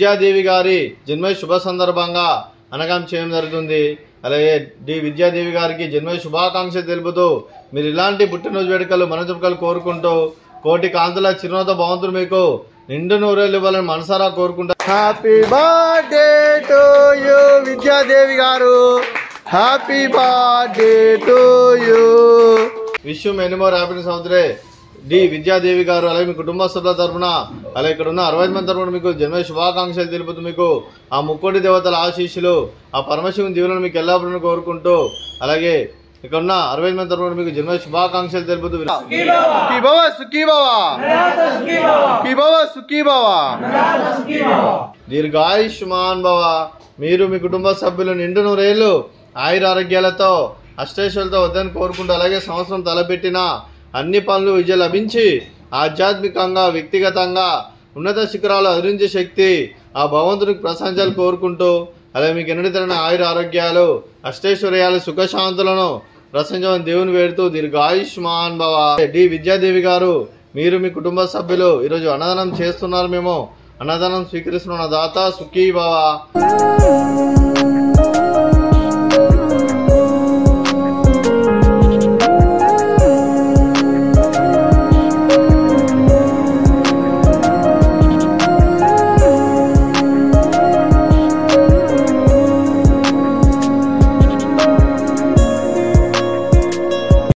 విద్యాదేవి గారి జన్మ శుభ సందర్భంగా అనగం చేయడం జరుగుతుంది. అలాగే డి విద్యాదేవి గారికి జన్మ శుభాకాంక్షలు తెలుపుతూ మీరు ఇలాంటి పుట్టినరోజు వేడుకలు మనోజుకలు కోరుకుంటూ కోటి కాంతుల చిరునవ్వుతో భగవంతుడు మీకు నిండు నూరేళ్ళు ఇవ్వాలని మనసారా కోరుకుంటా. Happy birthday to you Vidyadevi garu. Happy birthday to you. Wish you many more happiness of the day డి విద్యాదేవి గారు. అలాగే మీ కుటుంబ సభ్యుల తరఫున అలాగే ఇక్కడ ఉన్న 65 మంది తరఫున మీకు జన్మ శుభాకాంక్షలు తెలుపుతూ మీకు ఆ ముక్కోటి దేవతల ఆశీస్సులు ఆ పరమశివుని దీవులను మీకు ఎల్లప్పుడూ కోరుకుంటూ అలాగే ఇక్కడ ఉన్న 65 మంది తరఫున మీకు జన్మ శుభాకాంక్షలు తెలుపుతూ దీర్ఘాయుష్మాన్ భవ. మీరు మీ కుటుంబ సభ్యులు నిండు నూరేళ్లు ఆయుర ఆరోగ్యాలతో అష్టైశ్వర్యాలతో వద్దని కోరుకుంటూ అలాగే సంవత్సరం తలపెట్టిన అన్ని పనులు విజయం లభించి ఆధ్యాత్మికంగా వ్యక్తిగతంగా ఉన్నత శిఖరాలు అధిరించే శక్తి ఆ భగవంతునికి ప్రశంసలు కోరుకుంటూ అలాగే మీకు ఎన్నడితరమైన ఆయుర ఆరోగ్యాలు అష్టైశ్వర్యాలు సుఖశాంతులను ప్రశంసమని దేవుని వేడుతూ దీర్ఘాయుష్మాన్ భవ. డి విద్యాదేవి గారు మీరు మీ కుటుంబ సభ్యులు ఈరోజు అన్నదానం చేస్తున్నారు. మేము అన్నదానం స్వీకరిస్తున్న దాత సుఖీ భవ.